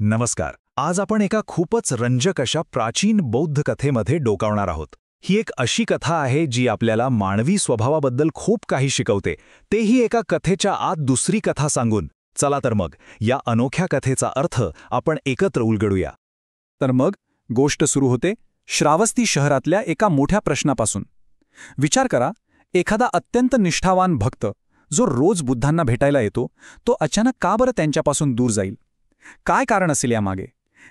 नमस्कार. आज आपण एका खूपच रंजक अशा प्राचीन बौद्ध कथेमध्ये डोकावणार आहोत. ही एक अशी कथा आहे जी आपल्याला मानवी स्वभावाबद्दल खूप काही शिकवते, तेही एका कथेच्या आत दुसरी कथा सांगून. चला तर मग या अनोख्या कथेचा अर्थ आपण एकत्र उलगडूया. तर मग गोष्ट सुरू होते श्रावस्ती शहरातल्या एका मोठ्या प्रश्नापासून. विचार करा, एखादा अत्यंत निष्ठावान भक्त जो रोज बुद्धांना भेटायला येतो, तो अचानक का बरं त्यांच्यापासून दूर जाईल? काय कारण असेल यामागे?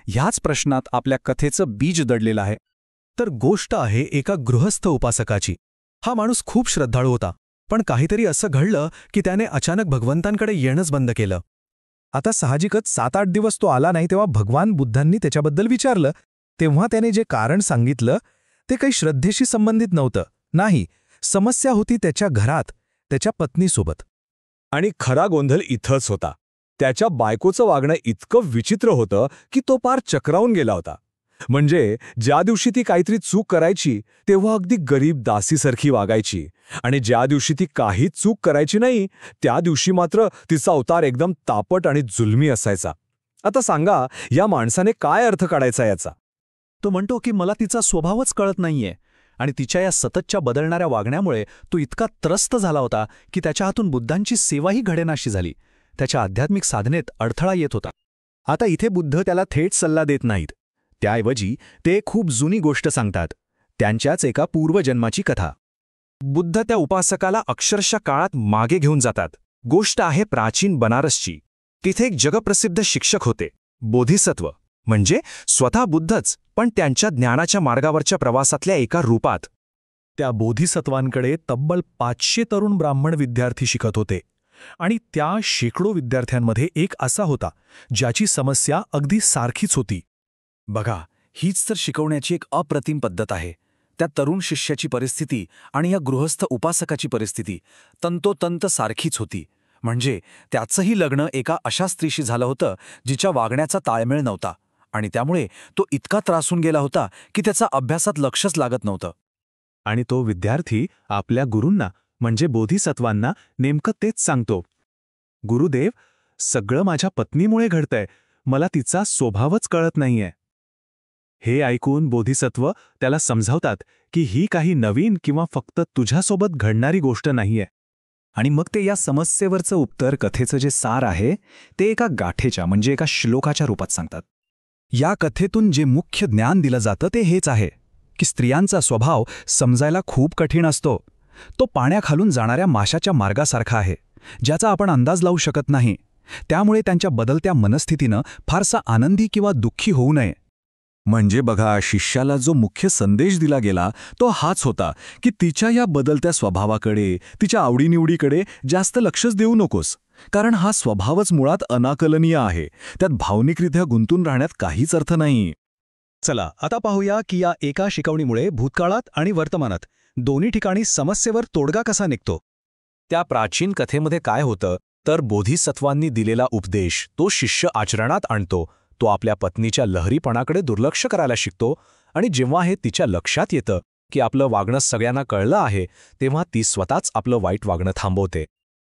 ह्याच प्रश्नात आपल्या कथेचं बीज दडलेलं आहे. तर गोष्ट आहे एका गृहस्थ उपासकाची. हा माणूस खूप श्रद्धाळू होता, पण काहीतरी असं घडलं की त्याने अचानक भगवंतांकडे येणंच बंद केलं. आता साहजिकच 7-8 दिवस तो आला नाही, तेव्हा भगवान बुद्धांनी त्याच्याबद्दल विचारलं. तेव्हा त्याने जे कारण सांगितलं ते काही श्रद्धेशी संबंधित नव्हतं. नाही, समस्या होती त्याच्या घरात, त्याच्या पत्नीसोबत. आणि खरा गोंधळ इथंच होता. त्याच्या बायकोचं वागणं इतकं विचित्र होतं की तो पार चक्रावून गेला होता. म्हणजे ज्या दिवशी ती काहीतरी चूक करायची तेव्हा अगदी गरीब दासीसारखी वागायची, आणि ज्या दिवशी ती काहीच चूक करायची नाही त्या दिवशी मात्र तिचा अवतार एकदम तापट आणि जुलमी असायचा. आता सांगा, या माणसाने काय अर्थ काढायचा याचा? तो म्हणतो की मला तिचा स्वभावच कळत नाहीये, आणि तिच्या या सततच्या बदलणाऱ्या वागण्यामुळे तो इतका त्रस्त झाला होता की त्याच्या हातून बुद्धांची सेवाही घडेनाशी झाली. त्याच्या आध्यात्मिक साधनेत अडथळा येत होता. आता इथे बुद्ध त्याला थेट सल्ला देत नाहीत. त्याऐवजी ते खूप जुनी गोष्ट सांगतात, त्यांच्याच एका पूर्वजन्माची कथा. बुद्ध त्या उपासकाला अक्षरशः काळात मागे घेऊन जातात. गोष्ट आहे प्राचीन बनारसची. तिथे एक जगप्रसिद्ध शिक्षक होते, बोधिसत्व, म्हणजे स्वतः बुद्धच, पण त्यांच्या ज्ञानाच्या मार्गावरच्या प्रवासातल्या एका रूपात. त्या बोधिसत्वांकडे तब्बल 500 तरुण ब्राह्मण विद्यार्थी शिकत होते, आणि त्या शेकडो विद्यार्थ्यांमध्ये एक असा होता ज्याची समस्या अगदी सारखीच होती. बघा, हीच तर शिकवण्याची एक अप्रतिम पद्धत आहे. त्या तरुण शिष्याची परिस्थिती आणि या गृहस्थ उपासकाची परिस्थिती तंतोतंत सारखीच होती. म्हणजे त्याचंही लग्न एका अशा स्त्रीशी झालं होतं जिच्या वागण्याचा ताळमेळ नव्हता, आणि त्यामुळे तो इतका त्रासून गेला होता की त्याचा अभ्यासात लक्षच लागत नव्हतं. आणि तो विद्यार्थी आपल्या गुरूंना, म्हणजे बोधिसत्वांना, नेमकं तेच सांगतो. गुरुदेव, सगळं माझ्या पत्नीमुळे घडतंय, मला तिचा स्वभावच कळत नाहीये. हे ऐकून बोधिसत्व त्याला समजावतात की ही काही नवीन किंवा फक्त तुझ्यासोबत घडणारी गोष्ट नाहीये. आणि मग ते या समस्येवरचं उत्तर, कथेचं जे सार आहे ते एका गाठेच्या, म्हणजे एका श्लोकाच्या रूपात सांगतात. या कथेतून जे मुख्य ज्ञान दिलं जातं ते हेच आहे की स्त्रियांचा स्वभाव समजायला खूप कठीण असतो. तो पाण्याखालून जाणाऱ्या माशाच्या मार्गासारखा आहे, ज्याचा आपण अंदाज लावू शकत नाही. त्यामुळे त्यांच्या बदलत्या मनस्थितीनं फारसा आनंदी किंवा दुःखी होऊ नये. म्हणजे बघा, शिष्याला जो मुख्य संदेश दिला गेला तो हाच होता की तिच्या या बदलत्या स्वभावाकडे, तिच्या आवडीनिवडीकडे जास्त लक्षच देऊ नकोस, कारण हा स्वभावच मुळात अनाकलनीय आहे. त्यात भावनिकरित्या गुंतून राहण्यात काहीच अर्थ नाही. चला आता पाहूया की या एका शिकवणीमुळे भूतकाळात आणि वर्तमानात दोन्ही ठिकाणी समस्येवर तोडगा कसा निघतो. त्या प्राचीन कथेमध्ये काय होतं तर बोधिसत्वांनी दिलेला उपदेश तो शिष्य आचरणात आणतो. तो आपल्या पत्नीच्या लहरीपणाकडे दुर्लक्ष करायला शिकतो, आणि जेव्हा हे तिच्या लक्षात येतं की आपलं वागणं सगळ्यांना कळलं आहे, तेव्हा ती स्वतःच आपलं वाईट वागणं थांबवते.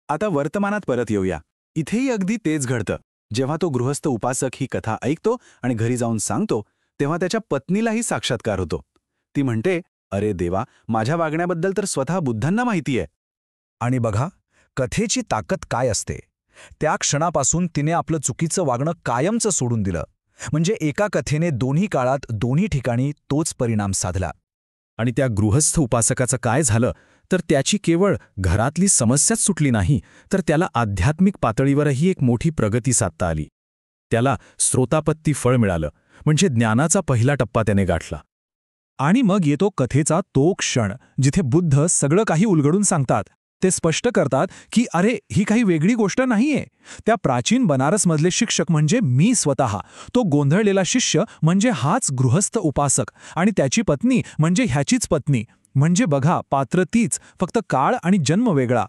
आता वर्तमानात परत येऊया. इथेही अगदी तेच घडतं. जेव्हा तो गृहस्थ उपासक ही कथा ऐकतो आणि घरी जाऊन सांगतो, तेव्हा त्याच्या पत्नीलाही साक्षात्कार होतो. ती म्हणते, अरे देवा, माझ्या वागण्याबद्दल तर स्वतः बुद्धांना माहिती आहे. आणि बघा, कथेची ताकद काय असते. त्या क्षणापासून तिने आपलं चुकीचं वागणं कायमचं सोडून दिलं. म्हणजे एका कथेने दोन्ही काळात, दोन्ही ठिकाणी तोच परिणाम साधला. आणि त्या गृहस्थ उपासकाचं काय झालं तर त्याची केवळ घरातली समस्याच सुटली नाही, तर त्याला आध्यात्मिक पातळीवरही एक मोठी प्रगती साधता आली. त्याला स्रोतापत्ती फळ मिळालं, म्हणजे ज्ञानाचा पहिला टप्पा त्याने गाठला. आणि मग येतो कथेचा तो क्षण जिथे बुद्ध सगळं काही उलगडून सांगतात. ते स्पष्ट करतात की अरे, ही काही वेगळी गोष्ट नाहीये. त्या प्राचीन बनारसमधले शिक्षक म्हणजे मी स्वतः, तो गोंधळलेला शिष्य म्हणजे हाच गृहस्थ उपासक, आणि त्याची पत्नी म्हणजे ह्याचीच पत्नी. म्हणजे बघा, पात्र तीच, फक्त काळ आणि जन्म वेगळा.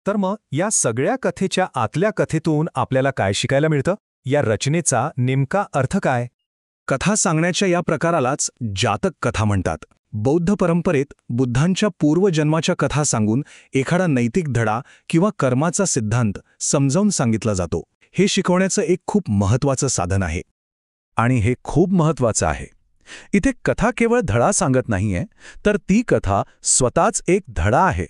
तर मग या सगळ्या कथेच्या आतल्या कथेतून आपल्याला काय शिकायला मिळतं? या रचनेचा नेमका अर्थ काय? कथा सांगण्याच्या या प्रकारालाच जातक कथा म्हणतात. बौद्ध परंपरेत बुद्धांच्या पूर्वजन्माच्या कथा सांगून एखादा नैतिक धडा किंवा कर्माचा सिद्धांत समजावून सांगितला जातो. हे शिकवण्याचं एक खूप महत्त्वाचं साधन आहे. आणि हे खूप महत्वाचं आहे. इथे कथा केवळ धडा सांगत नाहीये, तर ती कथा स्वतःच एक धडा आहे.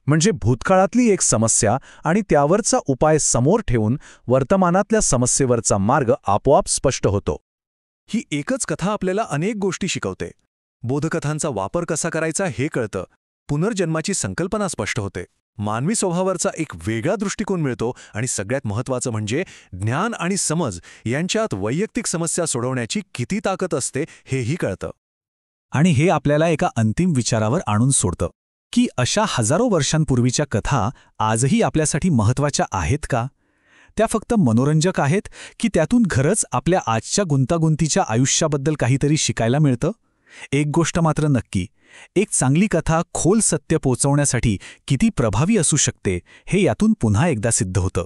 म्हणजे भूतकाळातली एक समस्या आणि त्यावरचा उपाय समोर ठेवून वर्तमानातल्या समस्येवरचा मार्ग आपोआप स्पष्ट होतो. ही एकच कथा आपल्याला अनेक गोष्टी शिकवते. बोधकथांचा वापर कसा करायचा हे कळतं. पुनर्जन्माची संकल्पना स्पष्ट होते. मानवी स्वभावावरचा एक वेगळा दृष्टिकोन मिळतो आणि सगळ्यात महत्त्वाचं म्हणजे ज्ञान आणि समज यांच्यात वैयक्तिक समस्या सोडवण्याची किती ताकद असते हेही कळतं. आणि हे आपल्याला एका अंतिम विचारावर आणून सोडतं की अशा हजारो वर्षांपूर्वीच्या कथा आजही आपल्यासाठी महत्त्वाच्या आहेत का? त्या फक्त मनोरंजक आहेत की त्यातून खरंच आपल्या आजच्या गुंतागुंतीच्या आयुष्याबद्दल काहीतरी शिकायला मिळतं? एक गोष्ट मात्र नक्की, एक चांगली कथा खोल सत्य पोचवण्यासाठी किती प्रभावी असू शकते हे यातून पुन्हा एकदा सिद्ध होतं.